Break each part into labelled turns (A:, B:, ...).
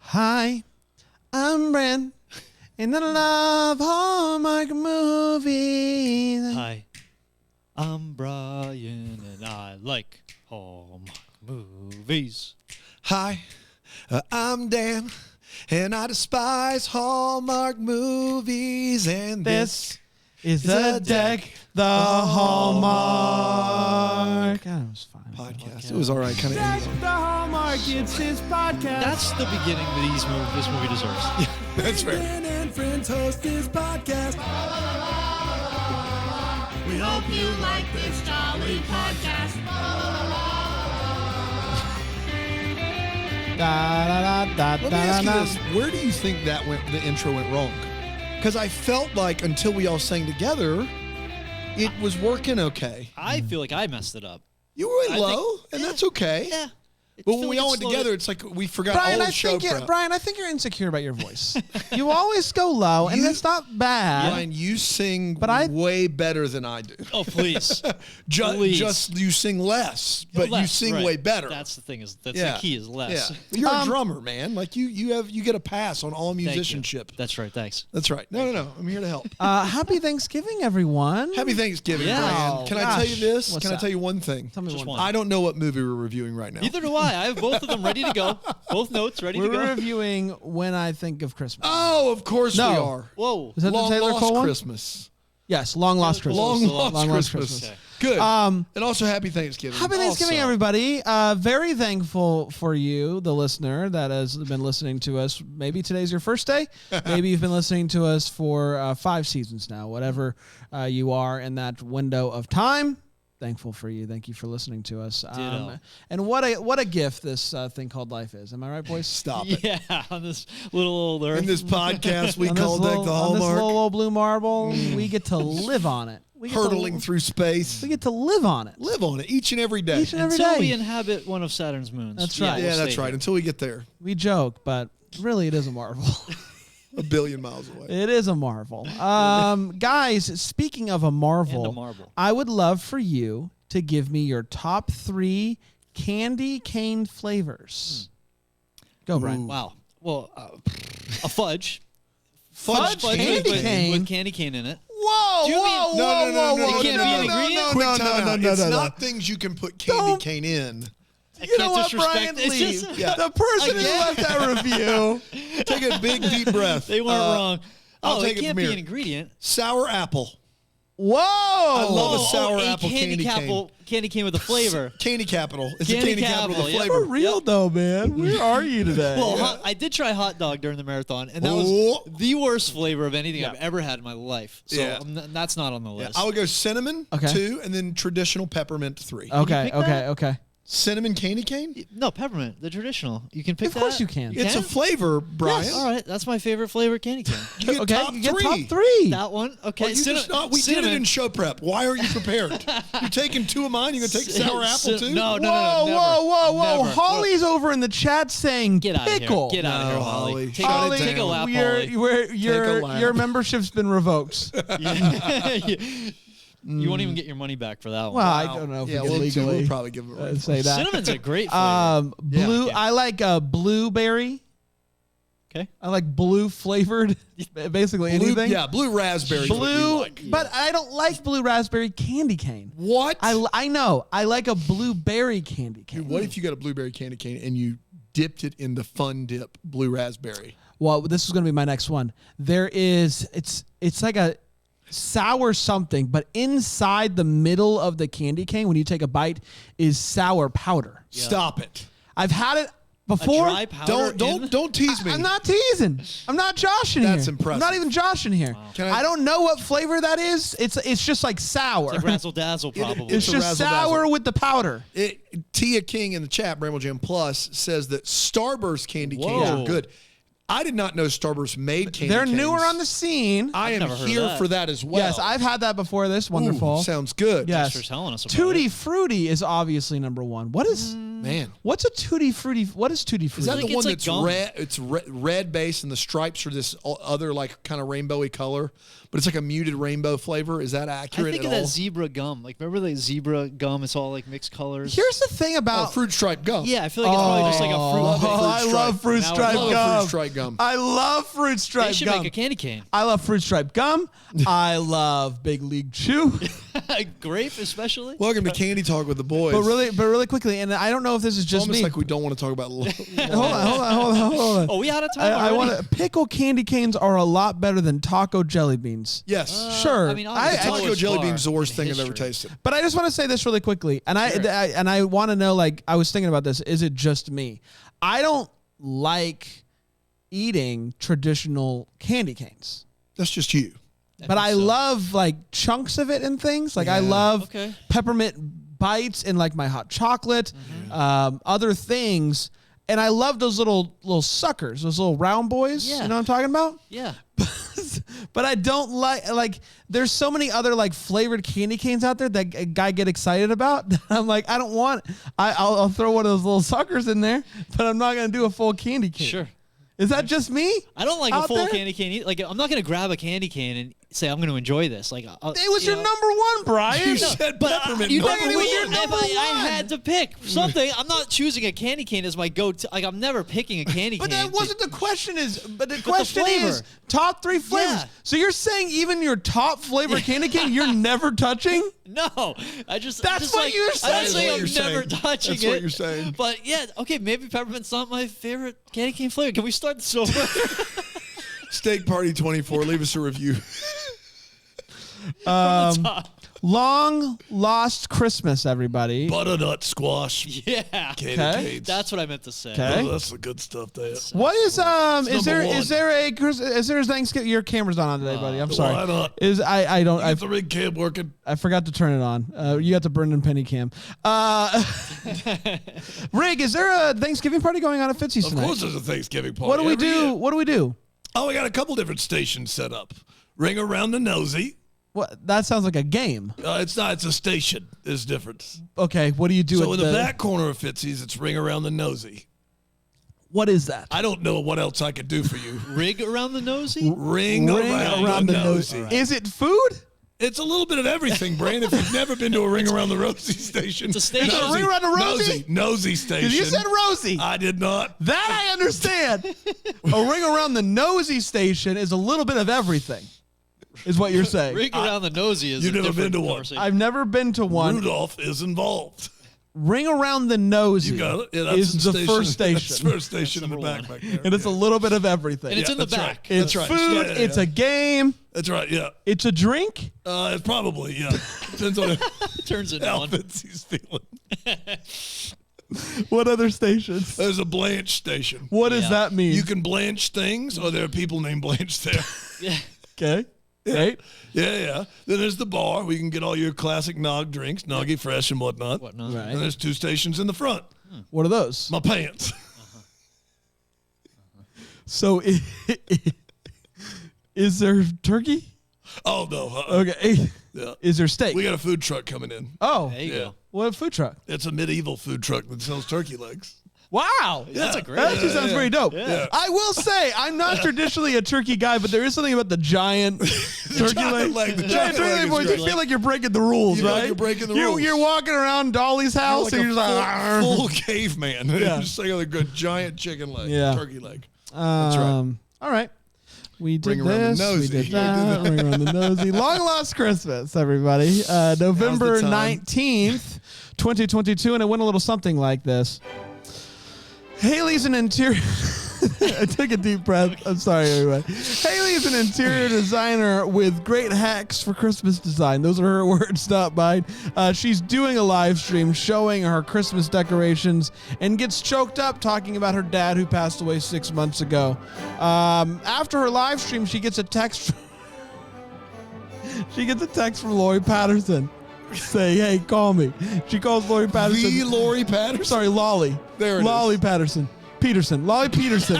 A: Hi, I'm Brent, and I love Hallmark movies.
B: Hi, I'm Brian, and I like Hallmark movies.
C: Hi, I'm Dan, and I despise Hallmark movies. And
A: This is the deck, the Hallmark. God, it was fine.
C: podcast. It was all right, kind of.
A: Deck the Hallmark. It's his podcast.
B: That's the beginning that this movie deserves.
C: That's fair.
D: Dan and Friends host this podcast.
E: We hope you like this jolly podcast.
C: Let me ask you this: where do you think that the intro went wrong? Because I felt like until we all sang together, it was working okay.
B: I feel like I messed it up.
C: You went low, and that's okay.
B: Yeah.
C: But when we all went together, it's like we forgot
A: Brian,
C: all the show prep.
A: Brian, I think you're insecure about your voice. You always go low, and it's not bad.
C: Brian, you sing
A: But
C: way better than I do.
B: Oh, please.
C: Just you sing less, but you sing way better.
B: That's the thing. The key is less.
C: Yeah. You're a drummer, man. Like you get a pass on all musicianship.
B: That's right. Thanks.
C: That's right. No. I'm here to help.
A: Happy Thanksgiving, everyone.
C: Happy Thanksgiving,
B: Yeah.
C: Brian. Can I tell you this?
A: What's
C: Can I
A: that?
C: tell you one thing?
A: Tell me
B: Just
A: one.
B: one.
C: I don't know what movie we're reviewing right now.
B: Neither do I. I have both of them ready to go. Both notes ready to
A: We're
B: go.
A: reviewing When I Think of Christmas.
C: Oh, of course we
A: No.
C: are.
B: Whoa.
A: Is that
C: Long
A: the Taylor
C: Lost
A: Cole one?
C: Christmas.
A: Yes, Long Lost Christmas.
C: Long Lost
A: Lost
C: Christmas.
B: Okay.
C: Good.
A: Um,
C: and also Happy Thanksgiving.
A: Happy Thanksgiving,
C: Also.
A: everybody. Very thankful for you, the listener, that has been listening to us. Maybe today's your first day. Maybe you've been listening to us for 5 seasons now, whatever you are in that window of time. Thankful for you. Thank you for listening to us.
B: Ditto.
A: And what a gift this thing called life is. Am I right, boys?
C: Stop it.
B: Yeah, on this little old earth.
C: In this podcast we
A: On this
C: call Deck
A: little-
C: the
A: on this
C: Hallmark,
A: little old blue marble, we get to live on it. We get
C: hurtling
A: to,
C: through space.
A: We get to live on it.
C: Live on it each and every day.
A: Each and every
B: Until
A: day.
B: we inhabit one of Saturn's moons.
A: That's right.
C: Yeah,
B: we'll
C: that's
B: stay
C: right.
B: here.
C: Until we get there,
A: We joke, but really it is a marvel.
C: a billion miles away.
A: It is a marvel. Guys, speaking of a marvel,
B: And a marble.
A: I would love for you to give me your top 3 candy cane flavors. Go, Brian.
B: Wow. Well, a fudge.
A: Fudge candy
B: with,
A: cane?
B: with candy cane in it.
A: Whoa,
B: Do you mean-
A: whoa,
C: No,
A: whoa, whoa,
B: It can't be an ingredient?
C: Quick
A: no,
C: time
A: no,
C: out.
A: no,
C: It's
A: no, no.
C: not things you can put candy
A: Don't-
C: cane in.
B: I
A: You know
B: can't
A: what,
B: disrespect.
A: Brian?
B: It's
A: Leave.
B: just
C: Yeah.
A: The person who
B: Again?
A: left that review.
C: Take a big deep breath.
B: they weren't wrong.
C: I'll take
B: it
C: it
B: can't
C: from
B: be
C: here.
B: an ingredient.
C: Sour apple.
A: Whoa.
C: I love a sour
B: a
C: apple candy cane.
B: Candy cane with a flavor.
C: Candy capital. It's a
B: Candy
C: candy capital
B: capital,
C: of
B: yeah.
C: flavor.
A: For real, though, man. Where are you today?
B: Well, I did try hot dog during the marathon, and that
C: Oh.
B: was the worst flavor of anything I've ever had in my life. So
C: Yeah.
B: that's not on the list.
C: I would go cinnamon,
A: Okay.
C: 2, and then traditional peppermint, 3.
A: okay,
B: pick
A: okay,
B: that?
A: okay.
C: Cinnamon candy cane?
B: No, peppermint, the traditional. You can pick
A: Of
B: that.
A: course you can.
C: It's a flavor, Brian.
B: All right, that's my favorite flavor candy cane.
C: You get
A: Okay,
C: top
A: you get
C: 3.
A: top 3.
B: That one, okay.
C: Well, you just not, we did it in show prep. Why aren't you prepared? You're taking 2 of mine. You're going to take sour apple, too?
B: No,
A: Whoa,
B: never.
A: whoa.
B: Never.
A: Holly's over in the chat saying
B: Get out
A: pickle.
B: of here. Get out of here,
C: No,
B: Holly.
C: Holly.
B: Take,
C: Shut
A: Holly,
C: it
B: take a
C: down.
B: lap,
A: your
C: lap.
A: your membership's been revoked.
B: Holly. You won't even get your money back for that one.
A: Well, I don't know if
C: Yeah,
A: we can
C: we'll
A: legally
C: probably give it away.
A: say that.
B: Cinnamon's a great flavor.
A: Blue.
B: Yeah.
A: I like blueberry.
B: Okay.
A: I like blue flavored. Basically anything.
C: Yeah, blue raspberry. is what you
A: Blue,
C: like.
A: but I don't like blue raspberry candy cane.
C: What?
A: I know. I like a blueberry candy cane.
C: Dude, what if you got a blueberry candy cane and you dipped it in the Fun Dip blue raspberry?
A: Well, this is going to be my next one. There is, it's like a sour something, but inside the middle of the candy cane, when you take a bite, is sour powder.
C: Stop it.
A: I've had it
B: A
A: before.
B: dry powder
C: Don't tease me.
A: I'm not teasing. I'm not joshing
C: That's
A: here.
C: impressive.
A: I'm not even joshing here.
C: Can I-
A: I don't know what flavor that is. It's just like sour.
B: Like Razzle Dazzle, probably.
A: It's
C: a
A: just
C: razzle-dazzle.
A: sour with the powder.
C: Tia King in the chat, Bramble Jam Plus, says that Starburst candy canes
B: Whoa.
C: are good. I did not know Starburst made candy
A: They're
C: canes.
A: newer on the scene.
C: I am
B: never heard of
C: here
B: that.
C: for that as well.
A: Yes, I've had that before this.
C: Ooh,
A: Wonderful.
C: sounds good.
A: Yes.
B: Thanks for telling us about
A: Tutti
B: it.
A: Frutti is obviously number 1. What is
C: Man.
A: What's a Tutti Frutti? What is Tutti Frutti?
C: Is that
B: think
C: the one
B: it's
C: that's
B: like gum.
C: red? It's red base, and the stripes are this other like kind of rainbowy color, but it's like a muted rainbow flavor. Is that
B: I
C: accurate
B: think
C: at
B: of that
C: all?
B: zebra gum. Like, remember the zebra gum? It's all like mixed colors.
A: Here's the thing
C: Oh,
A: about
C: fruit stripe gum.
B: Yeah, I feel like it's probably just like a fruit.
C: Love it.
A: Oh,
C: Fruit
A: I
C: stripe.
A: love fruit
B: Now
A: stripe
B: it's
C: Love
A: gum.
C: fruit stripe gum.
A: I love fruit stripe
B: They should
A: gum.
B: make a candy cane.
A: I love fruit stripe gum. I love Big League Chew.
B: Grape, especially.
C: Welcome to Candy Talk with the boys.
A: But really quickly, and I don't know if this is
C: it's
A: just
C: almost
A: me.
C: like we don't want to talk about.
A: hold on.
B: Oh, we out of time
A: I
B: already?
A: want to. Pickle candy canes are a lot better than taco jelly beans.
C: Yes.
A: Sure.
B: I mean, obviously,
A: I-
C: Taco
B: lowest
C: jelly
B: bar
C: beans is the worst
B: in
C: thing I've ever
B: history.
C: tasted.
A: But I just want to say this really quickly, and I want to know. Like, I was thinking about this. Is it just me? I don't like eating traditional candy canes.
C: That's just you.
A: But I love like chunks of it and things. Like I love
B: Okay.
A: peppermint bites in like my hot chocolate, other things. And I love those little suckers, those little round boys.
B: Yeah.
A: You know what I'm talking about?
B: Yeah.
A: But I don't like there's so many other like flavored candy canes out there that a guy get excited about. I'm like, I don't want I'll throw one of those little suckers in there, but I'm not gonna do a full candy cane.
B: Sure.
A: Is that just me?
B: I don't like a
A: Out
B: full
A: there?
B: candy cane. Like, I'm not going to grab a candy cane and say, I'm going to enjoy this. Like,
A: It was your number one, Brian.
C: You said peppermint.
B: You
C: number
B: never
A: it was
B: will.
A: your
B: If
A: number
B: I
A: one.
B: had to pick something, I'm not choosing a candy cane as my go-to. Like, I'm never picking a candy
A: But
B: cane.
A: that wasn't the question. But the question
B: flavor.
A: is top 3 flavors.
B: Yeah.
A: So you're saying even your top flavor candy cane you're never touching?
B: No, I just
A: That's
B: just
A: what
B: like,
A: you're
B: I'm
A: saying.
B: not saying
C: That's what
B: I'm
C: you're
B: never
C: saying.
B: touching
C: That's
B: it.
C: what you're saying.
B: But yeah, okay, maybe peppermint's not my favorite candy cane flavor. Can we start this over?
C: Steak Party 24. Leave us a review.
A: Long Lost Christmas, everybody.
C: Butternut squash.
B: Yeah,
C: Candy
A: Okay.
C: canes.
B: that's what I meant to say.
A: Okay.
C: Oh, that's the good stuff there.
A: What is is there
C: number
A: is there a Thanksgiving? Your camera's not on today, buddy. I'm sorry.
C: Why not?
A: Is I don't
C: Get the rig cam working.
A: I forgot to turn it on. You got the Brendan Penny cam. Rig, is there a Thanksgiving party going on at Fitzy's
C: Of
A: tonight?
C: course there's a Thanksgiving party.
A: What do we
C: every
A: do?
C: year.
A: What do we do?
C: Oh, we got a couple different stations set up. Ring Around the Nosy.
A: What? That sounds like a game.
C: It's not. It's a station. There's difference.
A: Okay, what do you do?
C: So
A: at
C: in the back corner of Fitzy's, it's Ring Around the Nosy.
A: What is that?
C: I don't know what else I could do for you.
B: Rig around the nosy?
C: Ring around the nosy.
A: Is it food?
C: It's a little bit of everything, Brain. If you've never been to a Ring Around the Rosie station.
B: It's a station.
A: Is it a Ring Around the Rosie?
C: Nosy station.
A: Because you said Rosie.
C: I did not.
A: That I understand. A Ring Around the Nosy station is a little bit of everything, is what you're saying.
B: Rig around the nosy is
C: You've
B: a
C: never
B: different
C: been to one.
B: conversation.
A: I've never been to one.
C: Rudolph is involved.
A: Ring Around the Nosy
C: You got it. Yeah, that's
A: is the first
C: That's
A: station.
C: the first station in the
B: number
C: back
B: one.
C: there.
A: And it's a little bit of everything.
B: And it's in the
C: that's
B: back.
C: Right.
A: It's
C: That's right.
A: food.
C: Yeah, yeah,
A: It's
C: yeah.
A: a game.
C: That's right. Yeah.
A: It's a drink.
C: It's probably depends on
B: Turns into
C: how
B: one.
C: Fitzy's feeling.
A: What other stations?
C: There's a Blanche station.
A: What does
B: Yeah.
A: that mean?
C: You can blanch things, or there are people named Blanche there.
B: Yeah.
A: Okay. Right?
C: Yeah. Then there's the bar where you can get all your classic nog drinks, Noggy Fresh and whatnot.
B: Whatnot.
A: Right.
C: And there's 2 stations in the front.
A: What are those?
C: My pants.
A: So, is there turkey?
C: Oh no.
A: Okay.
C: Yeah.
A: Is there steak?
C: We got a food truck coming in.
A: Oh,
B: There you
C: Yeah.
B: go.
A: what food truck?
C: It's a medieval food truck that sells turkey legs.
A: Wow.
B: That's a great
A: That actually sounds pretty dope.
C: Yeah.
A: I will say, I'm not traditionally a turkey guy, but there is something about the giant turkey
C: giant
A: leg.
C: leg, the
A: Giant
C: giant
A: turkey
C: leg
A: leg,
C: is
A: boy, you
C: great.
A: feel like you're breaking the rules,
C: You feel
A: right?
C: like you're breaking the rules.
A: You're walking around Dolly's house
C: Like
A: and you're
C: a
A: just like, "Arr."
C: full caveman.
A: Yeah.
C: Just like a good giant chicken leg,
A: Yeah.
C: turkey leg. That's right.
A: All right. We did
C: Ring around the
A: this. We
C: nosy.
A: did that. Ring around the nosy. Long Lost Christmas, everybody. November
C: time.
A: 19th, 2022. And it went a little something like this. Haley's an interior... I took a deep breath. I'm sorry, everybody. Haley's an interior designer with great hacks for Christmas design. Those are her words, not mine. She's doing a live stream showing her Christmas decorations and gets choked up talking about her dad who passed away 6 months ago. After her live stream, she gets a text. She gets a text from Lori Patterson. Say, hey, call me. She calls Lori Patterson.
C: The Lori Patterson.
A: Sorry, Lolly.
C: There it
A: Lolly
C: is.
A: Patterson. Peterson. Lolly Peterson.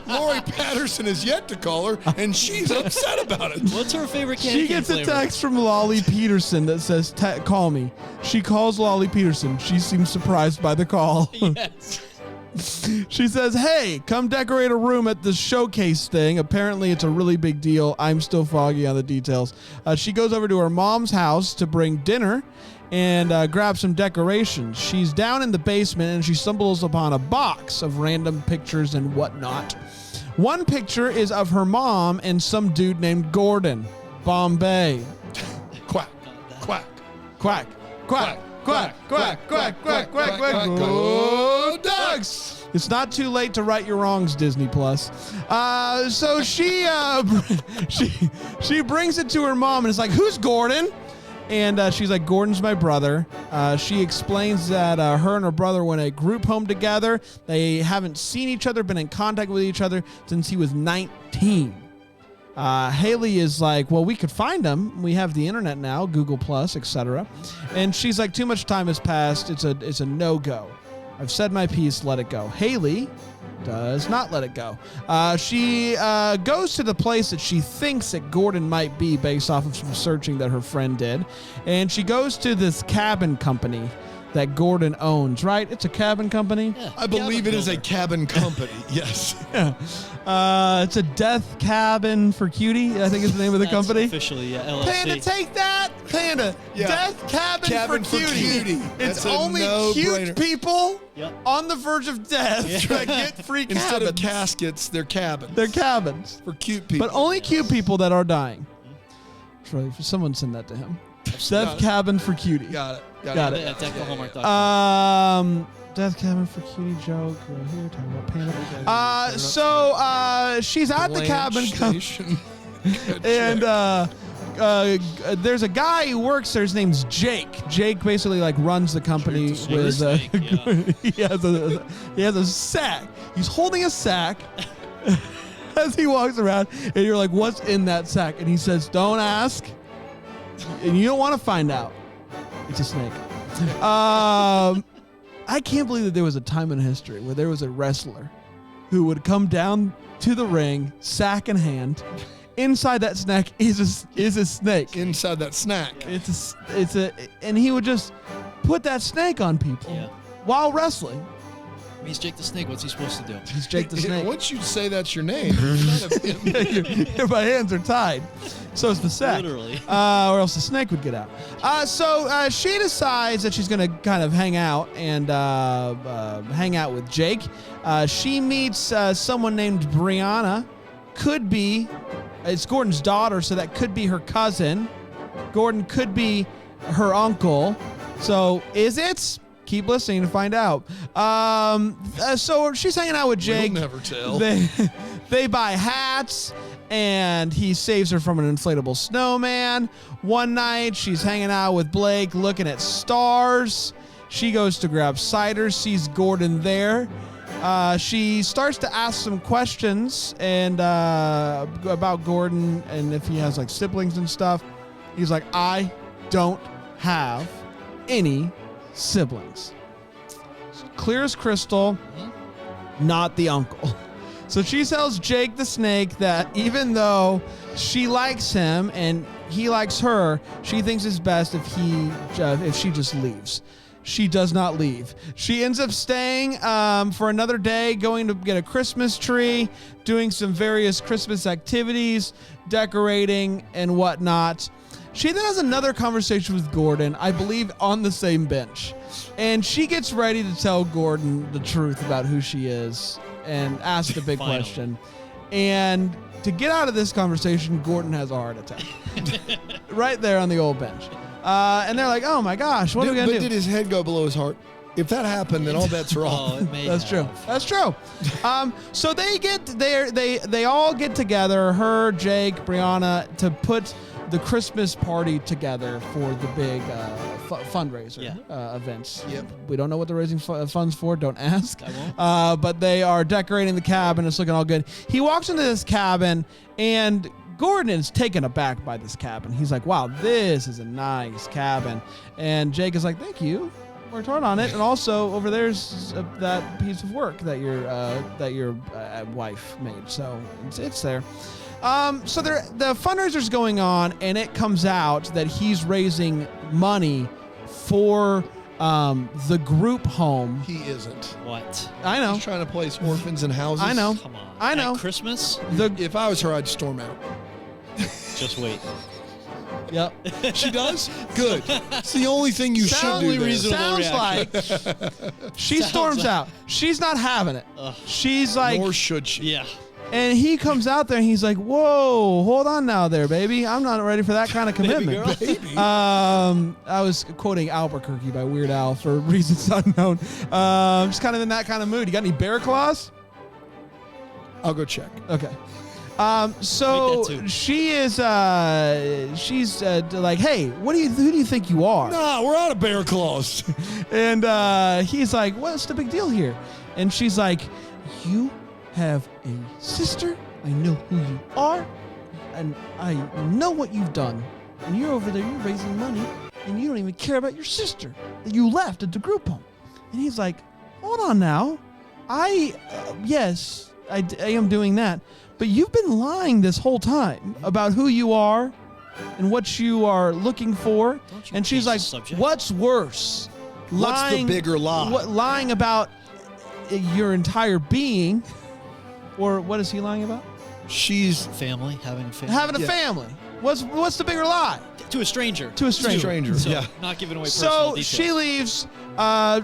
C: Lori Patterson is yet to call her, and she's upset about it.
B: What's her favorite candy
A: She
B: cane
A: gets a
B: flavor?
A: text from Lolly Peterson that says, call me. She calls Lolly Peterson. She seems surprised by the call.
B: Yes.
A: She says, hey, come decorate a room at the showcase thing. Apparently, it's a really big deal. I'm still foggy on the details. She goes over to her mom's house to bring dinner and grab some decorations. She's down in the basement, and she stumbles upon a box of random pictures and whatnot. One picture is of her mom and some dude named Gordon. Bombay.
C: Quack, quack,
A: Quack, quack, quack, quack, quack, quack, quack, quack.
C: Go Ducks!
A: It's not too late to right your wrongs, Disney Plus. So she brings it to her mom and is like, who's Gordon? And she's like, Gordon's my brother. She explains that her and her brother went a group home together. They haven't seen each other, been in contact with each other since he was 19. Haley is like, well, we could find him. We have the internet now, Google Plus, etc. And she's like, too much time has passed. It's a no-go. I've said my piece, let it go. Haley does not let it go. She goes to the place that she thinks that Gordon might be based off of some searching that her friend did. And she goes to this cabin company that Gordon owns, right? It's a cabin company?
B: Yeah,
C: I believe
B: cabin
C: it is a
B: builder.
C: cabin company. Yes.
A: It's a death cabin for cutie, I think is the name of the
B: That's
A: company.
B: Officially, yeah, LLC.
A: Panda, take that! Panda,
C: Yeah.
A: death cabin,
C: Cabin
A: for
C: for
A: cutie.
C: cutie.
A: It's
C: That's a
A: only
C: no-brainer.
A: cute people
B: Yep.
A: on the verge of death that get free cabins.
C: Instead of caskets, they're cabins.
A: They're cabins.
C: for cute people.
A: But only cute people that are dying. Troy, someone send that to him.
C: Got
A: Death
C: it.
A: cabin for cutie.
C: Got it.
A: Got it.
B: Yeah, it's actually Hallmark.com.
A: Death cabin for cutie joke. Here, talking about panda. So she's at the cabin,
C: Station.
A: and there's a guy who works there. His name's Jake. Jake basically like runs the company
B: Jake's
A: with.
B: snake, yeah.
A: he has a sack. He's holding a sack. As he walks around, and you're like, what's in that sack? And he says, don't ask. And you don't want to find out. It's a snake. I can't believe that there was a time in history where there was a wrestler who would come down to the ring, sack in hand. Inside that snack is a snake.
C: Inside that snack.
A: And he would just put that snake on people
B: Yeah.
A: while wrestling.
B: He's Jake the Snake. What's he supposed to do?
A: He's Jake the Snake.
C: Once you say that's your name, it's not a him.
A: My hands are tied. So is the sack.
B: Literally.
A: Or else the snake would get out. So she decides that she's going to kind of hang out and hang out with Jake. She meets someone named Brianna. Could be, it's Gordon's daughter, so that could be her cousin. Gordon could be her uncle. So is it? Keep listening to find out. So she's hanging out with Jake.
C: We'll never tell.
A: They buy hats, and he saves her from an inflatable snowman. One night, she's hanging out with Blake, looking at stars. She goes to grab cider, sees Gordon there. She starts to ask some questions and about Gordon and if he has like siblings and stuff. He's like, I don't have any siblings. Clear as crystal, not the uncle. So she tells Jake the Snake that even though she likes him and he likes her, she thinks it's best if she just leaves. She does not leave. She ends up staying for another day, going to get a Christmas tree, doing some various Christmas activities, decorating and whatnot. She then has another conversation with Gordon, I believe on the same bench. And she gets ready to tell Gordon the truth about who she is and ask the big
B: Finally.
A: question. And to get out of this conversation, Gordon has a heart attack. Right there on the old bench. And they're like, oh my gosh, what are we going to do?
C: But did his head go below his heart? If that happened, then all bets are
B: Oh,
C: off.
B: it may
A: That's
B: have.
A: true. That's true. So they all get together, her, Jake, Brianna, to put the Christmas party together for the big fundraiser events.
C: Yep.
A: We don't know what they're raising funds for. Don't ask.
B: I won't.
A: But they are decorating the cabin. It's looking all good. He walks into this cabin, and Gordon is taken aback by this cabin. He's like, wow, this is a nice cabin. And Jake is like, thank you. Worked hard on it, and also over there's that piece of work that your wife made. So it's there. So the fundraiser's going on, and it comes out that he's raising money for the group home.
C: He isn't.
B: What?
A: I know.
C: He's trying to place orphans in houses.
A: I know.
B: Come on.
A: I know.
B: At Christmas?
C: If I was her, I'd storm out.
B: Just wait.
A: Yep.
C: She does? Good. It's the only thing you should do.
A: Sounds like she storms out. She's not having it. She's like,
C: nor should she.
B: Yeah.
A: and he comes out there and he's like, "Whoa, hold on now, there, baby. I'm not ready for that kind of commitment."
C: Baby.
A: I was quoting Albuquerque by Weird Al for reasons unknown. Just kind of in that kind of mood. You got any bear claws?
C: I'll go check.
A: Okay. So
B: Make that too.
A: she is, she's like, "Hey, who do you think you are?"
C: Nah, we're out of bear claws.
A: And he's like, "What's the big deal here?" And she's like, "You have a sister. I know who you are, and I know what you've done. And you're over there, you're raising money, and you don't even care about your sister that you left at the group home." And he's like, "Hold on now. Yes, I am doing that. But you've been lying this whole time about who you are and what you are looking for."
B: Don't you
A: And she's
B: change
A: like,
B: the subject.
A: "What's worse?
C: What's the bigger lie?"
A: Lying about your entire being, or what is he lying about?
C: She's
B: Family, having a family.
A: Having a
C: Yeah.
A: family. What's the bigger lie?
B: To a stranger.
A: To a stranger.
C: stranger.
B: So,
C: Yeah.
B: not giving away personal
A: So
B: details.
A: she leaves.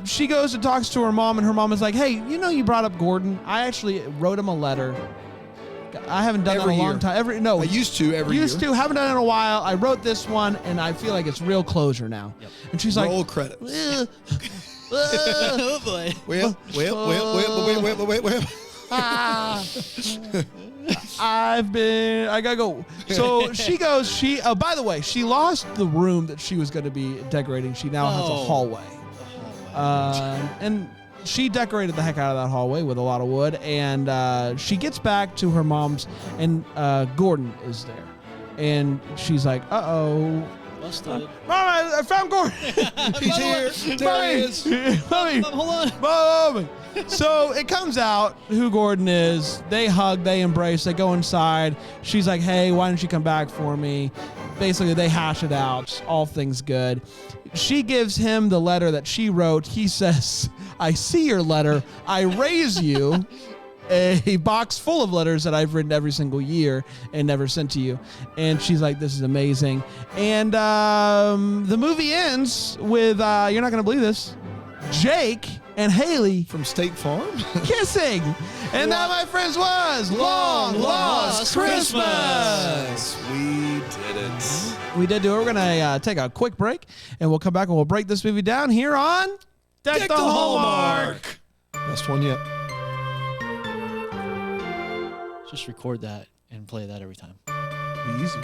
A: She goes and talks to her mom, and her mom is like, "Hey, you brought up Gordon. I actually wrote him a letter. I haven't done
C: Every
A: that in a long
C: year.
A: time.
C: I used to every
A: Used
C: year.
A: to, haven't done it in a while. I wrote this one, and I feel like it's real closure now."
B: Yep.
A: And she's like,
C: Roll credits.
A: "Ugh, ugh,
B: Oh boy.
C: Well.
A: ah." I gotta go. So she goes, by the way, she lost the room that she was going to be decorating. She now has a
B: Oh.
A: hallway. And she decorated the heck out of that hallway with a lot of wood. And she gets back to her mom's, and Gordon is there. And she's like, "Uh-oh.
B: Busted.
A: Mom, I found Gordon."
C: He's here. There he is.
A: Mommy.
B: Hold on.
A: Mommy. So it comes out who Gordon is. They hug, they embrace, they go inside. She's like, "Hey, why don't you come back for me?" Basically, they hash it out. All things good. She gives him the letter that she wrote. He says, "I see your letter. I raise you." A box full of letters that I've written every single year and never sent to you. And she's like, "This is amazing." And the movie ends with, you're not going to believe this, Jake and Haley
C: From State Farm?
A: kissing. And that, my friends, was Long Lost Christmas.
C: We did it.
A: We did do it. We're going to take a quick break, and we'll come back and we'll break this movie down here on Deck the Hallmark.
C: Best one yet.
B: Just record that and play that every time.
C: Be easier.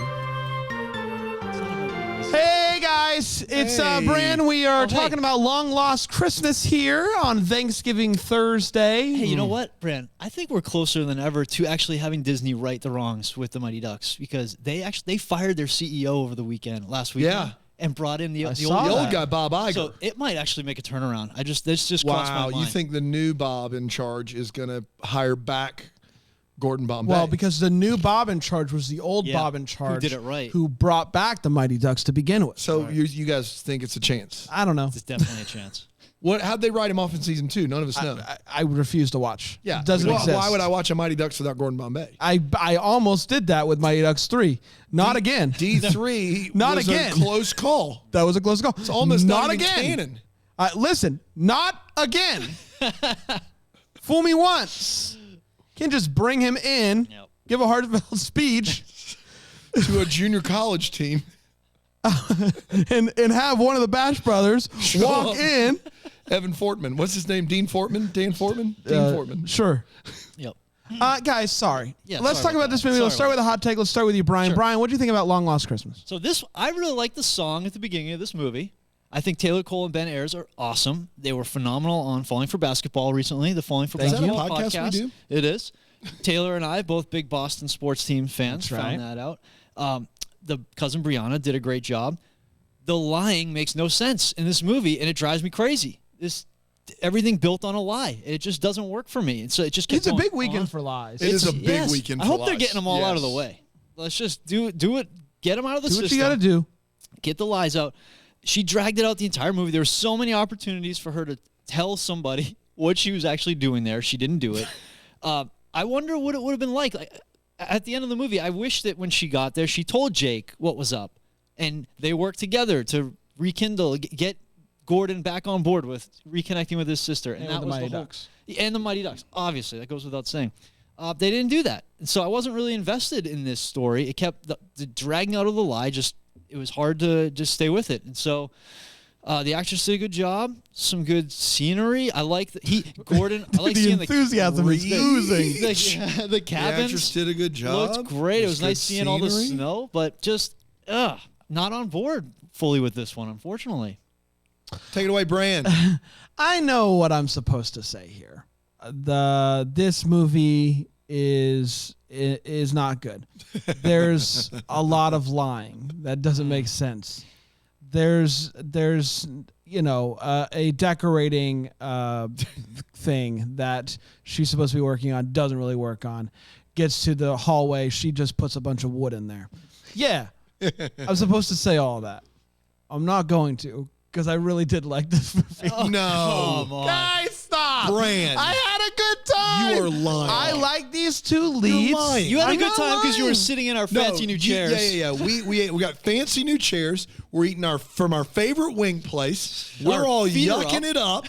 A: Hey guys, it's
C: Hey.
A: Bran. We are
B: hey.
A: talking about Long Lost Christmas here on Thanksgiving Thursday.
B: Hey, you know what, Brand? I think we're closer than ever to actually having Disney right the wrongs with the Mighty Ducks, because they fired their CEO over the last weekend.
C: Yeah.
B: And brought in the
A: saw
C: The
B: old
A: that.
C: old guy, Bob Iger.
B: So it might actually make a turnaround. This just crossed my
C: Wow,
B: mind.
C: you think the new Bob in charge is going to hire back Gordon Bombay?
A: Well, because the new Bob in charge was the old
B: Yeah,
A: Bob in
B: who
A: charge.
B: did it right.
A: Who brought back the Mighty Ducks to begin with.
C: So you guys think it's a chance?
A: I don't know.
B: It's definitely a chance.
C: How'd they write him off in season 2? None of us know.
A: I refuse to watch.
C: Yeah,
A: It doesn't exist.
C: Why would I watch a Mighty Ducks without Gordon Bombay?
A: I almost did that with Mighty Ducks 3. Not again.
C: D3
A: Not
C: was
A: again.
C: a close call.
A: That was a close call.
C: It's almost not even
A: again.
C: canon.
A: Listen, not again. Fool me once. Can't just bring him in,
B: Yep.
A: give a heartfelt speech,
C: To a junior college team.
A: and have one of the Bash Brothers walk in.
C: Evan Fortman. What's his name? Dean Fortman? Dan Fortman? Dean Fortman.
A: Sure.
B: Yep.
A: Guys, sorry.
B: Yeah,
A: Let's
B: sorry
A: talk about
B: about
A: this
B: that.
A: movie. Let's
B: Sorry
A: start with a hot take. Let's start with you, Brian.
B: Sure.
A: Brian, what do you think about Long Lost Christmas?
B: So I really like the song at the beginning of this movie. I think Taylor Cole and Ben Ayers are awesome. They were phenomenal on Falling for Basketball recently. The Falling for
C: Is that a
B: Basketball
C: podcast we do?
B: It is. Taylor and I, both big Boston sports team fans,
A: That's right.
B: found that out. The cousin Brianna did a great job. the lying makes no sense in this movie, and it drives me crazy. Everything built on a lie. It just doesn't work for me. And so it just keeps
A: It's a big weekend for lies.
C: It is a big weekend for
B: I hope
C: lies.
B: they're getting them all out of the way. Let's just do it. Get them out of the system.
A: Do what you got to do.
B: Get the lies out. She dragged it out the entire movie. There were so many opportunities for her to tell somebody what she was actually doing there. She didn't do it. I wonder what it would have been like. At the end of the movie, I wish that when she got there, she told Jake what was up. And they worked together to rekindle, get Gordon back on board with reconnecting with his sister. And that was the Mighty Ducks. And the Mighty Ducks. Obviously, that goes without saying. They didn't do that. And so I wasn't really invested in this story. It kept the dragging out of the lie. It was hard to just stay with it. And so the actress did a good job. Some good scenery. I like Gordon. I like
A: the
B: seeing
A: enthusiasm is oozing.
B: The cabins.
C: The actress did a good job.
B: Looked great. It was nice seeing all the snow, but just not on board fully with this one, unfortunately.
C: Take it away, Brand.
A: I know what I'm supposed to say here. This movie is not good. There's a lot of lying that doesn't make sense. There's a decorating thing that she's supposed to be working on, doesn't really work on. Gets to the hallway, she just puts a bunch of wood in there. Yeah, I'm supposed to say all that. I'm not going to, because I really did like this movie.
C: Oh, no.
B: Come on.
A: Guys, stop.
C: Brand.
A: I had a good time.
C: You are lying.
A: I like these two leads.
C: lying.
B: You had a
A: I'm
B: good
A: not
B: time because you were
C: No,
A: lying.
B: sitting in our fancy new chairs.
C: Yeah. We got fancy new chairs. We're eating from our favorite wing place. We're all
B: feet are
C: yucking
B: up.
C: it up.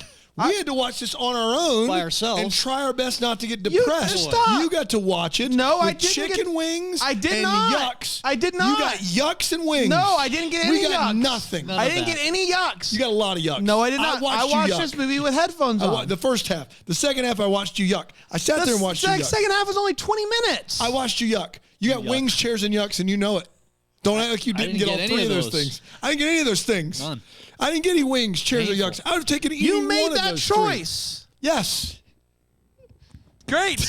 C: We had to watch this on our own
B: By ourselves.
C: and try our best not to get
A: You-
C: depressed.
A: stop.
C: You got to watch it.
A: No,
C: with
A: I didn't
C: chicken
A: get-
C: wings.
A: I did
C: and
A: not.
C: Yucks.
A: I did
C: You
A: not.
C: got yucks and wings.
A: No, I didn't get any
C: We got
A: yucks.
C: nothing.
B: None
A: I
B: of
A: didn't
B: that.
A: get any yucks.
C: You got a lot of yucks.
A: No, I did not.
C: I watched,
A: watched
C: you yuck.
A: this movie with headphones on.
C: The first half. The second half, I watched you yuck. I sat there and watched you yuck.
A: Second half was only 20 minutes.
C: I watched you yuck. You got
B: Yuck.
C: wings, chairs, and yucks, and you know it. Don't act like you didn't get all
B: get any
C: three of
B: of
C: those
B: those.
C: things. I didn't get any of those things.
B: None.
C: I didn't get any wings, chairs, or
B: Painful.
C: yucks. I would have taken any
A: you
C: one
A: made
C: of
A: that
C: those three.
A: choice.
C: Yes.
A: Great.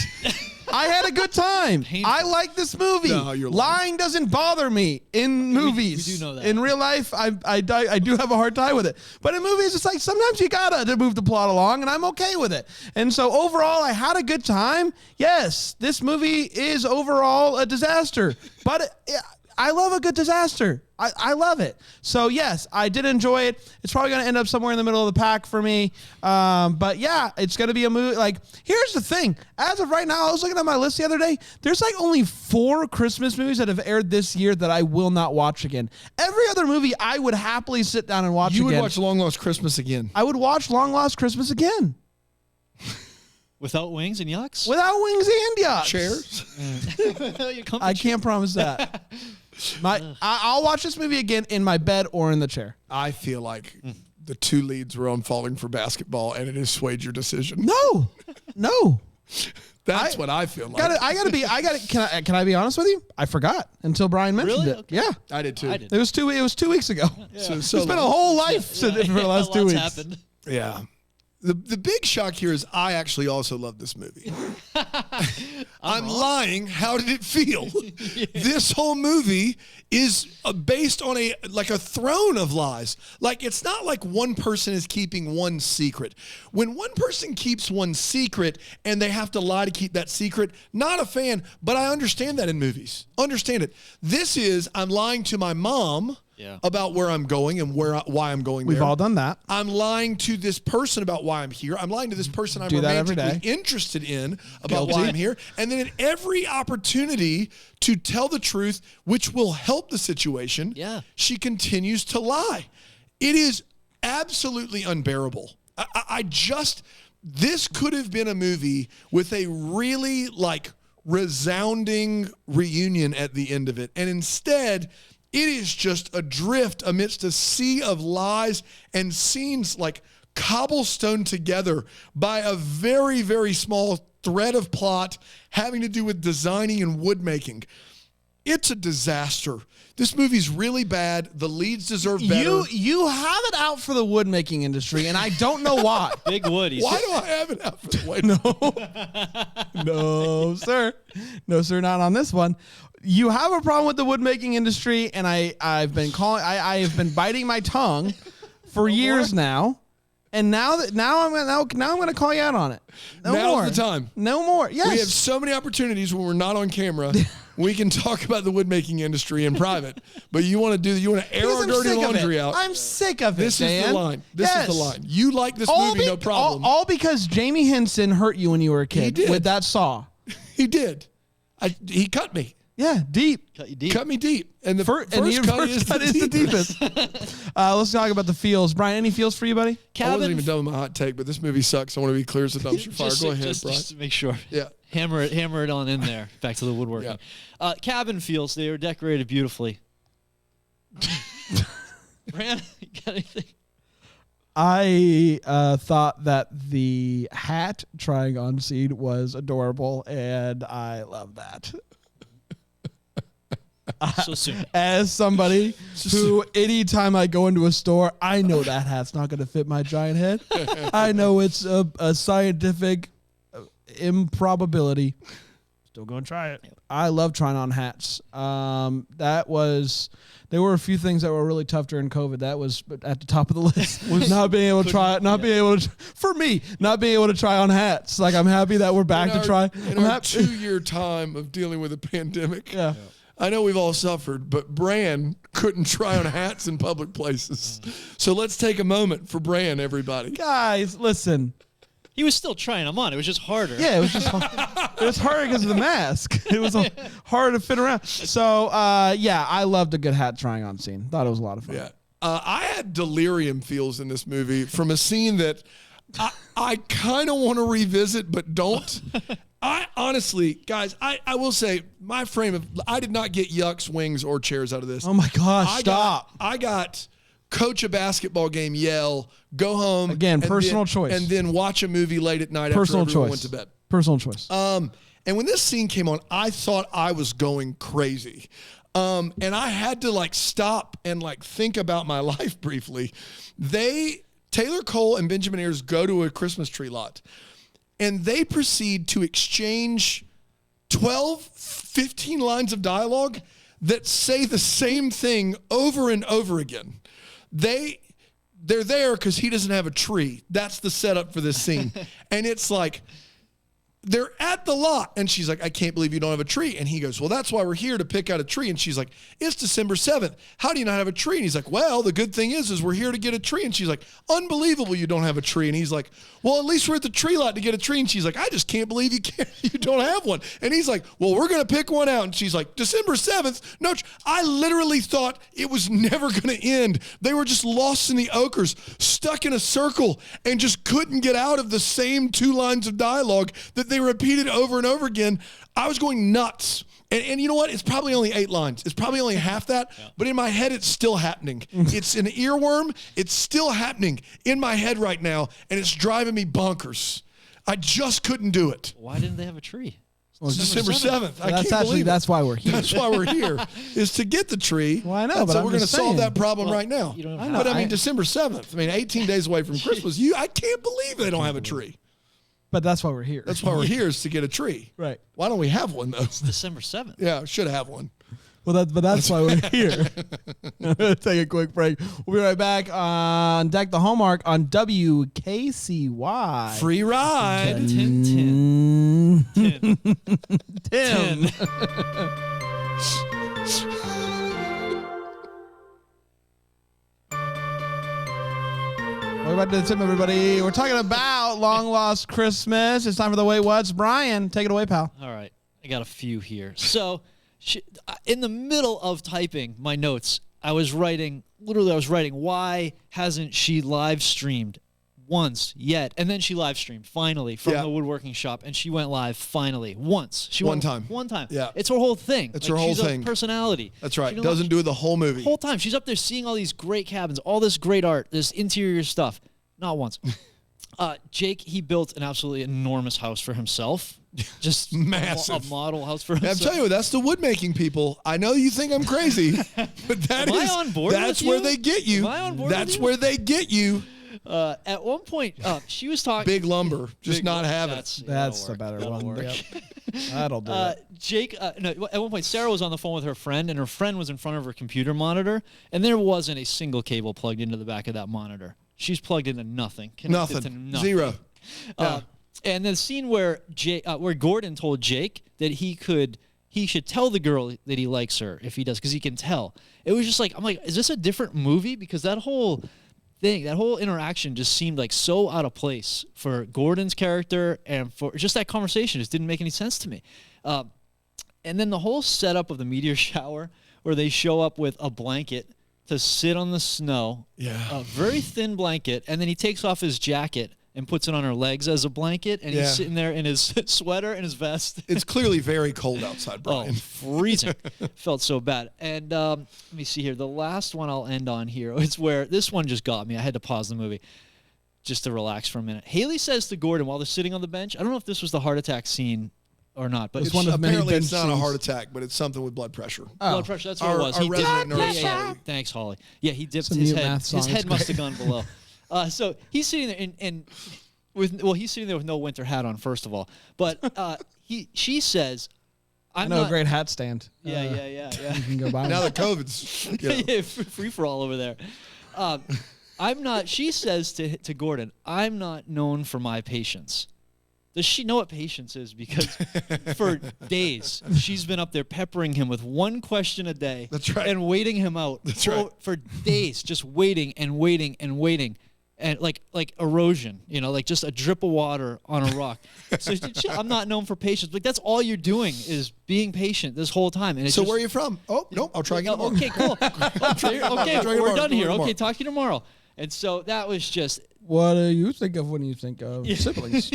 A: I had a good time.
B: Painful.
A: I like this movie.
C: No, you're lying.
A: lying doesn't bother me in movies.
B: we do know that.
A: In real life, I do have a hard time with it. But in movies, it's like sometimes you gotta to move the plot along, and I'm okay with it. And so overall, I had a good time. Yes, this movie is overall a disaster, but I love a good disaster. I love it. So yes, I did enjoy it. It's probably going to end up somewhere in the middle of the pack for me. But yeah, it's going to be a movie. Like, here's the thing. As of right now, I was looking at my list the other day. There's like only 4 Christmas movies that have aired this year that I will not watch again. Every other movie I would happily sit down and watch
C: You
A: again.
C: would watch Long Lost Christmas again.
A: I would watch Long Lost Christmas again.
B: Without wings and yucks?
A: Without wings and yucks.
C: Chairs.
B: Your comfy
A: I can't promise that. I'll watch this movie again in my bed or in the chair.
C: I feel like the 2 leads were on Falling for Basketball, and it has swayed your decision.
A: No.
C: That's what I feel like.
A: Can I be honest with you? I forgot until Brian mentioned
B: Really?
A: it.
B: Okay.
A: Yeah.
C: I did too.
B: I did.
A: It was 2 weeks ago.
C: So
A: It's been a
C: long.
A: whole life for the last 2
B: Lots
A: weeks.
B: happened.
C: Yeah. The big shock here is I actually also love this movie. I'm lying. How did it feel? This whole movie is based on a throne of lies. Like, it's not like one person is keeping one secret. When one person keeps one secret and they have to lie to keep that secret, not a fan, but I understand that in movies. Understand it. This is, I'm lying to my mom about where I'm going and why I'm going there.
A: We've all done that.
C: I'm lying to this person about why I'm here. I'm lying to this person I'm
A: Do that every
C: romantically
A: day.
C: interested in about
A: Guilty.
C: why I'm here. And then at every opportunity to tell the truth, which will help the situation, she continues to lie. It is absolutely unbearable. This could have been a movie with a really resounding reunion at the end of it. And instead, it is just adrift amidst a sea of lies and scenes cobblestone together by a very, very small thread of plot having to do with designing and wood making. It's a disaster. This movie's really bad. The leads deserve better.
A: You have it out for the wood making industry, and I don't know why.
B: Big Wood.
C: Why do I have it out for the way?
A: No, sir. No, sir, not on this one. You have a problem with the wood making industry, and I've been biting my tongue for years now. And now I'm gonna call you out on it. No
C: Now's
A: more.
C: the time.
A: No more. Yes.
C: We have so many opportunities when we're not on camera. We can talk about the wood making industry in private, but you want to air
A: Because
C: our
A: I'm
C: dirty
A: sick of
C: laundry
A: it.
C: out.
A: I'm sick of
C: This
A: it,
C: is
A: Dan.
C: the line. This is the line. You like this
A: All
C: movie, no problem.
A: All because Jamie Henson hurt you when you were a kid
C: did.
A: with that saw.
C: He did. He cut me.
A: Yeah, deep.
B: Cut you deep.
C: Cut me deep. And the
A: First
C: cut is
A: the deepest. Let's talk about the feels. Brian, any feels for you, buddy?
C: I wasn't even done with my hot take, but this movie sucks. I want to be clear as a dumpster fire. Go ahead, Brian.
B: Just to make sure.
C: Yeah.
B: Hammer it on in there. Back to the woodworking. Cabin feels. They were decorated beautifully. Brand, you got anything?
A: I thought that the hat trying on scene was adorable, and I love that.
B: So soon.
A: As somebody who, anytime I go into a store, I know that hat's not going to fit my giant head. I know it's a scientific improbability. Still going to try it. I love trying on hats. There were a few things that were really tough during COVID. That was at the top of the list. Not being able to try it. Not being able to, for me, not being able to try on hats. Like, I'm happy that we're back to try.
C: In our 2-year time of dealing with a pandemic.
A: Yeah.
C: I know we've all suffered, but Bran couldn't try on hats in public places. So let's take a moment for Bran, everybody.
A: Guys, listen.
B: He was still trying them on. It was just harder.
A: Yeah, it was just it was harder because of the mask. It was hard to fit around. So, I loved a good hat trying on scene. Thought it was a lot of fun.
C: Yeah. I had delirium feels in this movie from a scene that I kind of want to revisit, but don't. I honestly, guys, I will say I did not get yucks, wings, or chairs out of this.
A: Oh my gosh, stop.
C: I got coach a basketball game, yell, go home.
A: Again, personal choice.
C: And then watch a movie late at night
A: Personal
C: after everyone
A: choice.
C: went to bed.
A: Personal choice.
C: And when this scene came on, I thought I was going crazy. And I had to stop and think about my life briefly. Taylor Cole and Benjamin Ayers go to a Christmas tree lot, and they proceed to exchange 12, 15 lines of dialogue that say the same thing over and over again. They're there because he doesn't have a tree. That's the setup for this scene. And it's like, they're at the lot, and she's like, I can't believe you don't have a tree. And he goes, well, that's why we're here, to pick out a tree. And she's like, it's December 7th. How do you not have a tree? And he's like, well, the good thing is we're here to get a tree. And she's like, unbelievable you don't have a tree. And he's like, well, at least we're at the tree lot to get a tree. And she's like, I just can't believe you don't have one. And he's like, well, we're going to pick one out. And she's like, December 7th? No, I literally thought it was never going to end. They were just lost in the ochres, stuck in a circle, and just couldn't get out of the same 2 lines of dialogue that they repeated over and over again. I was going nuts. And you know what? It's probably only 8 lines. It's probably only half that. Yeah. But in my head, it's still happening. It's an earworm. It's still happening in my head right now. And it's driving me bonkers. I just couldn't do it.
B: Why didn't they have a tree?
C: Well, December 7th. I can't believe it.
A: That's why we're here.
C: That's why we're here, is to get the tree.
A: Well, I know, but
C: so we're going to solve that problem right now.
B: But
C: I mean, December 7th. I mean, 18 days away from Christmas. I can't believe they don't have a tree.
A: But that's why we're here.
C: That's why we're here, is to get a tree.
A: Right.
C: Why don't we have one, though?
B: It's December 7th.
C: Yeah, should have one.
A: Well, that's why we're here. I'm going to take a quick break. We'll be right back on Deck the Hallmark on WKCY.
C: Free ride.
B: 10.
A: Tim. Welcome back to the Tim, everybody. We're talking about Long Lost Christmas. It's time for the Wait What's. Brian, take it away, pal.
B: All right. I got a few here. So, in the middle of typing my notes, I was writing, why hasn't she live streamed once yet? And then she live streamed finally from the woodworking shop, and she went live finally once.
C: One time.
B: Yeah. It's her whole thing.
C: It's her whole
B: thing.
C: thing.
B: Personality.
C: That's right. Doesn't do the whole movie.
B: Whole time. She's up there seeing all these great cabins, all this great art, this interior stuff. Not once. Jake, he built an absolutely enormous house for himself. just
C: Massive.
B: a model house for
C: I'm
B: herself.
C: telling you, that's the wood making people. I know you think I'm crazy, but
B: Am I on board
C: that's
B: with
C: where
B: you?
C: they get you.
B: Am I on board
C: That's
B: with you?
C: where they get you.
B: At one point, she was talking.
C: Big lumber, just
B: Big
C: not
B: lumber,
C: having it.
B: that's
A: That's
B: that'll
A: the better
B: That'll
A: one.
B: work.
A: Yep. That'll do it.
B: Jake, no, at one point, Sarah was on the phone with her friend, and her friend was in front of her computer monitor, and there wasn't a single cable plugged into the back of that monitor. She's plugged into nothing. Connected to nothing.
C: Zero. Yeah.
B: And the scene where where Gordon told Jake that he should tell the girl that he likes her if he does, because he can tell. It was just like, I'm like, is this a different movie? Because that whole thing, that whole interaction just seemed like so out of place for Gordon's character, and for just that conversation just didn't make any sense to me. And then the whole setup of the meteor shower where they show up with a blanket to sit on the snow, a very thin blanket, and then he takes off his jacket and puts it on her legs as a blanket, and he's sitting there in his sweater and his vest.
C: It's clearly very cold outside, Brian.
B: Oh, freezing. Felt so bad. And let me see here. The last one I'll end on here is where this one just got me. I had to pause the movie just to relax for a minute. Haley says to Gordon while they're sitting on the bench, I don't know if this was the heart attack scene or not, but
A: It's one of many
C: apparently
A: bench
C: it's not a
A: scenes.
C: heart attack, but it's something with blood pressure.
B: blood pressure. That's what it was.
C: Our
B: He dipped,
C: resident nurse,
B: yeah. Thanks, Holly. Yeah, he dipped
A: Some
B: his
A: new
B: head.
A: math
B: His
A: song.
B: head
A: It's
B: must have gone below. So he's sitting there and he's sitting there with no winter hat on, first of all. But she says,
A: I
B: I'm
A: know
B: not,
A: a great hat stand.
B: Yeah.
A: You can go buy
C: Now
A: one.
C: that COVID's, you know.
B: Yeah, free for all over there. I'm not. She says to Gordon, "I'm not known for my patience." Does she know what patience is? Because for days she's been up there peppering him with one question a day.
C: That's right.
B: And waiting him out.
C: That's right.
B: For days, just waiting and waiting and waiting. And like erosion, like just a drip of water on a rock. So I'm not known for patience. Like that's all you're doing is being patient this whole time. And it's
C: So
B: just,
C: where are you from? Oh, no, I'll try again tomorrow.
B: okay, cool. Okay,
C: tomorrow.
B: we're done here.
C: Tomorrow.
B: Okay, talk to you tomorrow. And so that was just,
A: What do you think of when you think of siblings?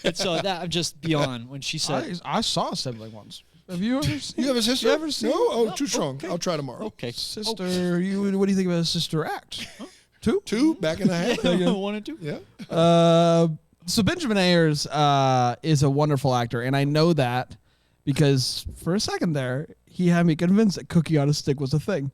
B: and so that I'm just beyond when she said,
A: I saw a sibling once. Have you ever seen?
C: You have a sister?
A: You ever seen?
C: No? Oh, too strong. I'll try tomorrow.
B: okay,
A: Sister, what do you think about a Sister Act? Two?
C: Two back in the hat?
B: one and two.
C: Yeah.
A: So Benjamin Ayers is a wonderful actor, and I know that because for a second there, he had me convinced that cookie on a stick was a thing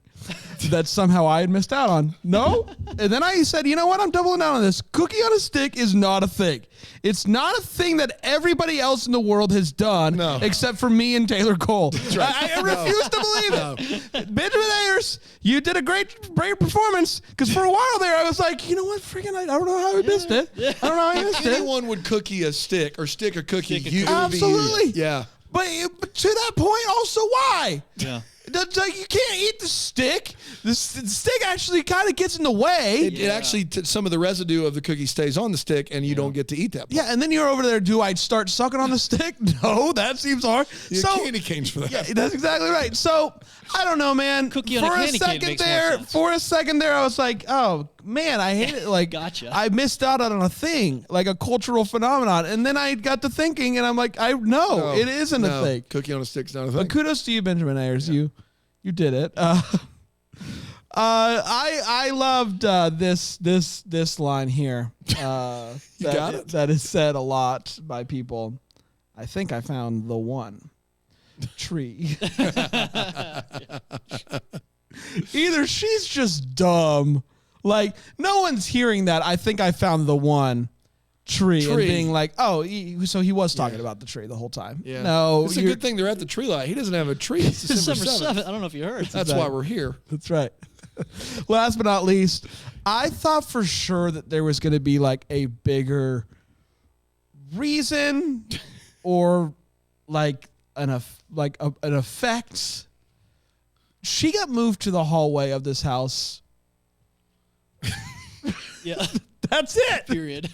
A: that somehow I had missed out on. No? And then I said, you know what? I'm doubling down on this. Cookie on a stick is not a thing. It's not a thing that everybody else in the world has done except for me and Taylor Cole. I refuse to believe it. Benjamin Ayers, you did a great performance because for a while there I was like, you know what? Freaking, I don't know how I missed it. I don't know how I missed it.
C: Anyone would cookie a stick or stick a cookie.
B: Stick a
C: You
B: cookie.
C: would be you.
A: Absolutely.
C: Yeah.
A: But to that point, also, why?
B: Yeah.
A: That's like, you can't eat the stick. The stick actually kind of gets in the way.
C: It actually, some of the residue of the cookie stays on the stick, and you don't get to eat that.
A: Yeah, and then you're over there. Do I start sucking on the stick? No, that seems hard.
C: You have candy canes for that.
A: Yeah, that's exactly right. So I don't know, man.
B: Cookie on a candy cane makes more sense.
A: For a second there, I was like, oh man, I hate it. Like,
B: Gotcha.
A: I missed out on a thing, like a cultural phenomenon. And then I got to thinking, and I'm like, no, it isn't a thing.
C: Cookie on a stick's not a thing.
A: But kudos to you, Benjamin Ayers. You did it. I loved this line here. That is said a lot by people. I think I found the one tree. Either she's just dumb, like no one's hearing that. I think I found the one tree. And being like, oh, so he was talking about the tree the whole time.
C: Yeah.
A: No,
C: it's a good thing they're at the tree light. He doesn't have a tree. It's December 7th.
B: I don't know if you heard.
C: That's why we're here.
A: That's right. Last but not least, I thought for sure that there was going to be like a bigger reason or like an effect. She got moved to the hallway of this house.
B: Yeah.
A: That's it.
B: Period.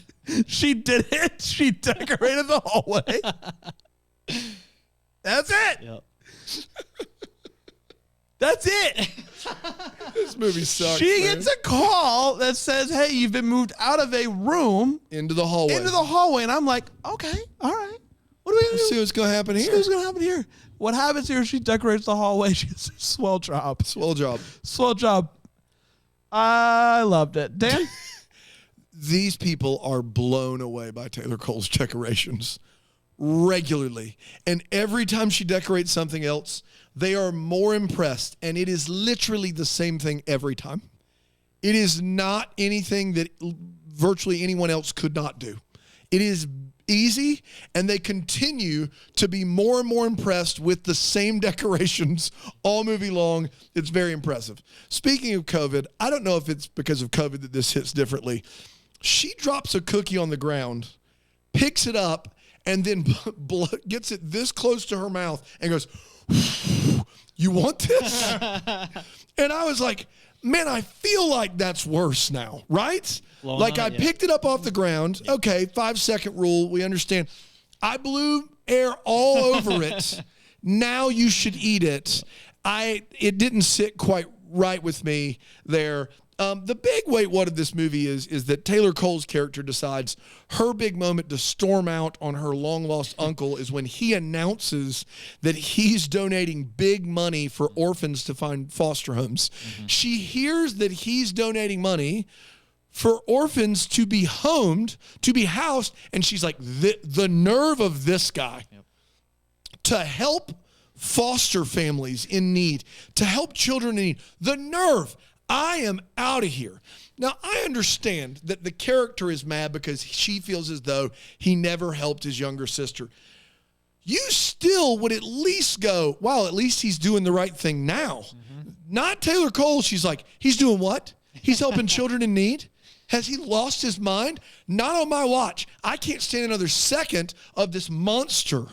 A: She did it. She decorated the hallway. That's it.
B: Yep.
A: That's it.
C: This movie sucks.
A: She gets a call that says, hey, you've been moved out of a room
C: into the hallway.
A: And I'm like, okay, all right. What are we going to
C: Let's
A: do?
C: see what's going to happen here.
A: See what's going to happen here. What happens here? She decorates the hallway. She does a swell job.
C: Swell job.
A: Swell job. I loved it. Dan?
C: These people are blown away by Taylor Cole's decorations. regularly. And every time she decorates something else, they are more impressed. And it is literally the same thing every time. It is not anything that virtually anyone else could not do. It is easy, and they continue to be more and more impressed with the same decorations all movie long. It's very impressive. Speaking of COVID, I don't know if it's because of COVID that this hits differently. She drops a cookie on the ground, picks it up, and then gets it this close to her mouth and goes, "You want this?" And I was like, man, I feel like that's worse now, right? Like I picked it up off the ground. Okay, 5-second rule. We understand. I blew air all over it. Now you should eat it. It didn't sit quite right with me there. The big wait what of this movie is that Taylor Cole's character decides her big moment to storm out on her long-lost uncle is when he announces that he's donating big money for orphans to find foster homes. Mm-hmm. She hears that he's donating money for orphans to be homed, to be housed, and she's like, the nerve of this guy to help foster families in need, to help children in need. The nerve. I am out of here. Now, I understand that the character is mad because she feels as though he never helped his younger sister. You still would at least go, wow, at least he's doing the right thing now. Mm-hmm. Not Taylor Cole. She's like, he's doing what? He's helping children in need? Has he lost his mind? Not on my watch. I can't stand another second of this monster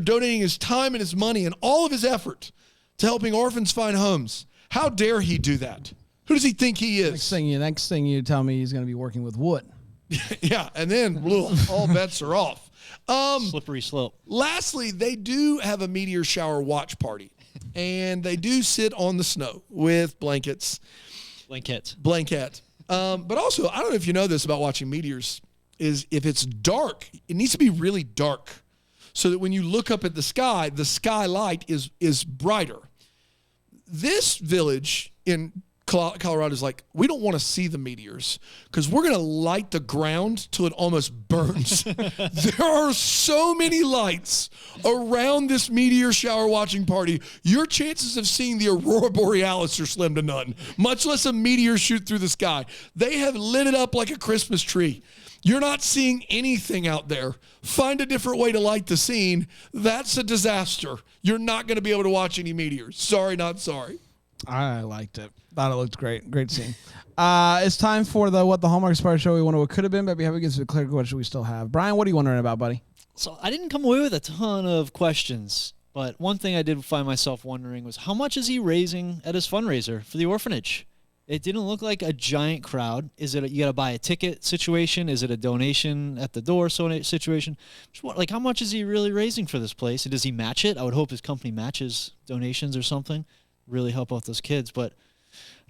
C: donating his time and his money and all of his effort to helping orphans find homes. How dare he do that? Who does he think he is?
A: Next thing you tell me he's going to be working with wood.
C: Yeah, and then all bets are off.
B: Slippery slope.
C: Lastly, they do have a meteor shower watch party, and they do sit on the snow with blankets. Blanket. But also, I don't know if you know this about watching meteors, is if it's dark, it needs to be really dark so that when you look up at the sky light is brighter. This village in Colorado is like, we don't want to see the meteors because we're going to light the ground till it almost burns. There are so many lights around this meteor shower watching party. Your chances of seeing the aurora borealis are slim to none, much less a meteor shoot through the sky. They have lit it up like a Christmas tree. You're not seeing anything out there. Find a different way to light the scene. That's a disaster. You're not going to be able to watch any meteors. Sorry, not sorry.
A: I liked it. Thought it looked great. Great scene. It's time for what the Hallmark Inspired Show we wonder what could have been, but we haven't get to the clear question we still have. Brian, what are you wondering about, buddy?
B: So I didn't come away with a ton of questions, but one thing I did find myself wondering was how much is he raising at his fundraiser for the orphanage? It didn't look like a giant crowd. Is it you got to buy a ticket situation? Is it a donation at the door situation? Like, how much is he really raising for this place? And does he match it? I would hope his company matches donations or something. Really help out those kids, but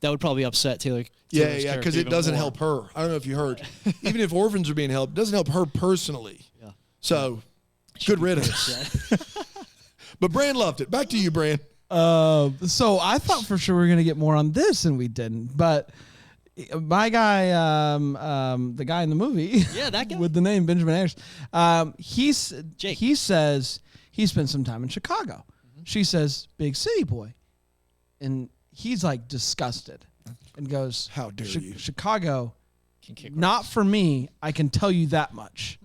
B: that would probably upset Taylor.
C: Yeah, because it doesn't help her. I don't know if you heard. Even if orphans are being helped, it doesn't help her personally. Yeah. So, good riddance. But Bran loved it. Back to you, Bran.
A: So I thought for sure we were going to get more on this, and we didn't. But my guy, the guy in the movie,
B: that guy
A: with the name Benjamin Ayers, he says he spent some time in Chicago. Mm-hmm. She says, "Big city boy," and he's like disgusted and goes,
C: "How dare you,
A: Chicago? Not for me. I can tell you that much."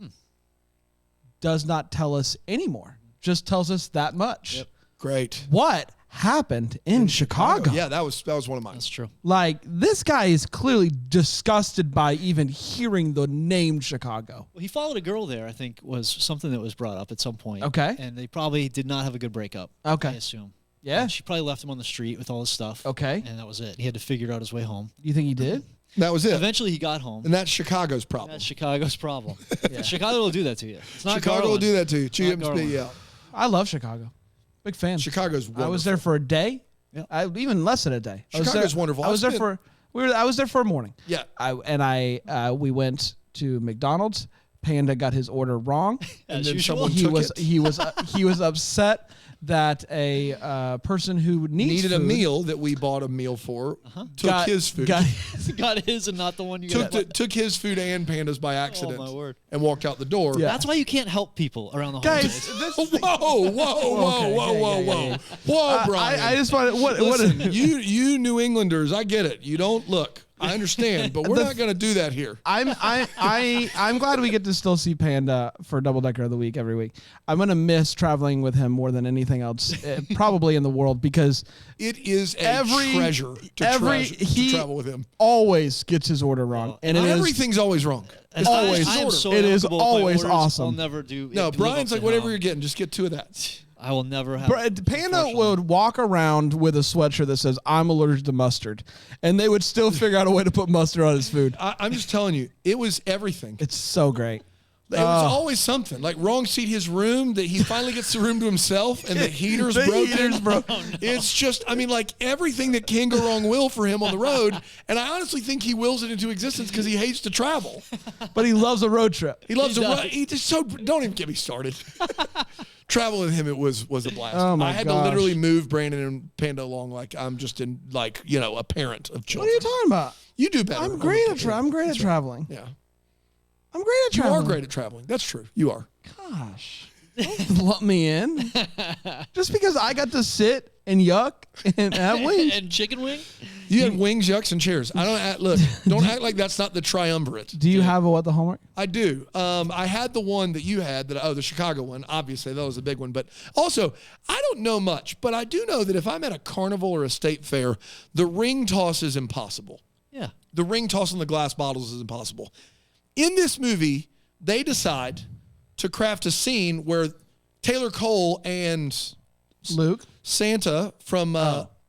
A: Does not tell us anymore. Just tells us that much.
C: Yep. Great.
A: What happened in Chicago?
C: Yeah, that was one of mine.
B: That's true.
A: Like, this guy is clearly disgusted by even hearing the name Chicago.
B: Well, he followed a girl there, I think, was something that was brought up at some point.
A: Okay.
B: And they probably did not have a good breakup.
A: Okay.
B: I assume.
A: Yeah.
B: And she probably left him on the street with all his stuff.
A: Okay.
B: And that was it. He had to figure out his way home.
A: You think he did?
C: That was it.
B: Eventually, he got home.
C: And that's Chicago's problem.
B: That's Chicago's problem. Yeah. Chicago will do that to you. It's not
C: Chicago
B: Garland.
C: will do that to you. Chew and spit you out.
A: I love Chicago. Big fan.
C: Chicago's wonderful.
A: I was there for a day.
B: Yeah.
A: Even less than a day.
C: Chicago's wonderful.
A: I was there for a morning.
C: Yeah.
A: We went to McDonald's Panda got his order wrong.
B: As
C: then
B: usual.
C: someone took
A: He was upset that a person who
C: needed a
A: food
C: meal that we bought a meal for took
A: got-
C: his food.
A: got-
B: got his and not the one you got.
C: took his food and Panda's by accident.
B: Oh, my word.
C: And walked out the door.
A: Yeah.
B: That's why you can't help people around the
A: guys,
B: holidays.
A: this thing-
C: Whoa, Whoa, Brian.
A: I just wanted what
C: Listen, you New Englanders, I get it. You don't look. I understand, but we're not going to do that here.
A: I'm glad we get to still see Panda for Double Decker of the Week every week. I'm gonna miss traveling with him more than anything else, probably in the world, because
C: It is a treasure to travel with him.
A: always gets his order wrong, and it is
C: Everything's always wrong.
B: And
A: always-
B: I am so
A: it is
B: amicable with my
A: always
B: orders.
A: awesome.
B: I'll never do.
C: No,
B: live
C: Brian's
B: up
C: like,
B: to
C: whatever
B: how-
C: you're getting, just get 2 of that.
B: I will never have.
A: Panda
B: unfortunately.
A: would walk around with a sweatshirt that says "I'm allergic to mustard," and they would still figure out a way to put mustard on his food.
C: I'm just telling you, it was everything.
A: It's so great.
C: It was always something. Like wrong seat his room, that he finally gets the room to himself and the heater's
A: The
C: broken.
A: heater's broken.
C: It's just, I mean, like everything that can go wrong will for him on the road. And I honestly think he wills it into existence because he hates to travel.
A: But he loves a road trip.
C: He loves
B: He
C: to
B: does.
C: run. He just so, don't even get me started. Travel with him, it was a blast.
A: Oh, my
C: I had
A: gosh.
C: to literally move Brandon and Panda along like I'm just in, like, you know, a parent of
A: What
C: children.
A: are you talking about?
C: You do better.
A: I'm great at I'm great at traveling.
C: Yeah.
A: I'm great at
C: You
A: traveling.
C: are great at traveling. That's true. You are.
A: Gosh, don't lump me in. Just because I got to sit and yuck and have wings.
B: and chicken wing.
C: You had wings, yucks, and chairs. I don't act, look. Don't act like that's not the triumvirate.
A: Do you have a what the Hallmark?
C: I do. I had the one that you had. The Chicago one. Obviously, that was a big one. But also, I don't know much, but I do know that if I'm at a carnival or a state fair, the ring toss is impossible.
B: Yeah.
C: The ring toss on the glass bottles is impossible. In this movie, they decide to craft a scene where Taylor Cole and
A: Luke.
C: Santa from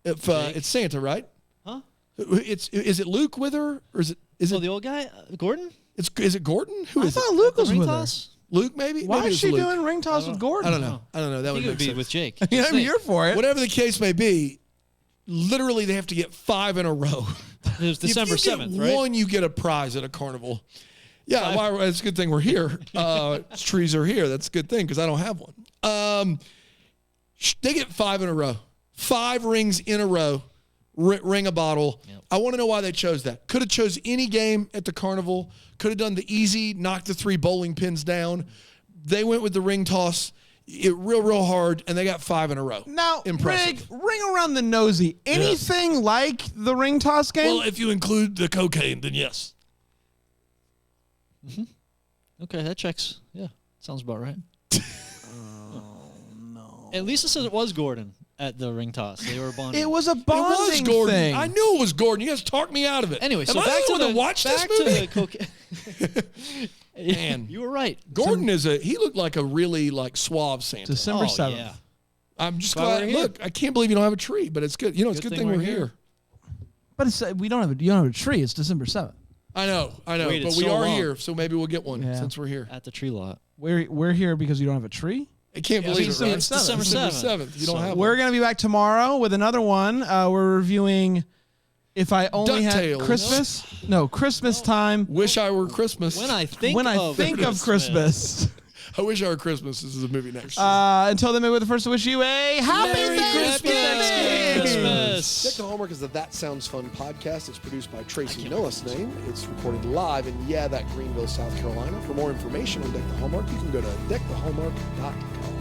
C: it's Santa, right?
B: Huh?
C: Is it Luke with her, or is
B: Oh,
C: it
B: the old guy, Gordon.
C: is it Gordon? Who
A: I
C: is it?
A: thought Luke
B: The
A: was
B: ring
A: with her.
B: toss.
C: Luke, maybe.
A: Why
C: Maybe
A: is
C: it's
A: she
C: Luke.
A: doing ring toss with Gordon?
C: I don't know. That
B: I
C: would
B: think it
C: make
B: would be
C: sense.
B: with Jake.
A: Yeah,
B: Just
A: I'm here
B: saying.
A: for it.
C: Whatever the case may be, literally they have to get 5 in a row.
B: It was December
C: if you
B: 7th,
C: get
B: right?
C: one, you get a prize at a carnival. Yeah, well, it's a good thing we're here. Trees are here. That's a good thing because I don't have one. They get 5 in a row. 5 rings in a row. Ring a bottle.
B: Yep.
C: I want to know why they chose that. Could have chose any game at the carnival. Could have done the easy, knock the 3 bowling pins down. They went with the ring toss. Real hard, and they got 5 in a row.
A: Now,
C: Impressive.
A: ring around the nosy. Anything like the ring toss game?
C: Well, if you include the cocaine, then yes.
B: Okay, that checks. Yeah, sounds about right. Oh no! At least it says it was Gordon at the ring toss. They were bonding.
A: it was a
C: It was
A: bonding
C: Gordon.
A: thing.
C: I knew it was Gordon. You guys talked me out of it.
B: Anyway,
C: Am
B: so
C: I
B: back
C: the
B: to
C: one
B: the
C: that watched this
B: back
C: movie?
B: to the cocaine.
C: Man.
B: You were right.
C: Gordon he looked like a really like suave Santa.
A: December 7th.
B: Yeah.
C: I'm just
B: That's why
C: glad.
B: we're here.
C: Look, I can't believe you don't have a tree, but it's good. You know, it's a good thing we're here.
A: But it's you don't have a tree. It's December 7th.
C: I know,
B: Waited
C: but we
B: so
C: are
B: long.
C: here, so maybe we'll get one
A: Yeah.
C: since we're here.
B: At the tree lot.
A: We're here because you don't have a tree.
C: I can't believe it.
A: December
C: Right?
B: It's December 7th.
C: You don't have
A: We're
C: one.
A: gonna be back tomorrow with another one. We're reviewing If I Only Had
C: DuckTales.
A: Christmas. No, Christmas time.
C: Wish I Were Christmas.
B: When I think
A: of Christmas.
C: I Wish I Were Christmas. This is a movie next year.
A: Until then, maybe we're the first to wish you a happy
B: Merry
A: Thanksgiving.
B: Christmas.
F: Deck the Hallmark is the That Sounds Fun podcast. It's produced by Tracy Millis name. It's recorded live in that Greenville, South Carolina. For more information on Deck the Hallmark, you can go to deckthehallmark.com.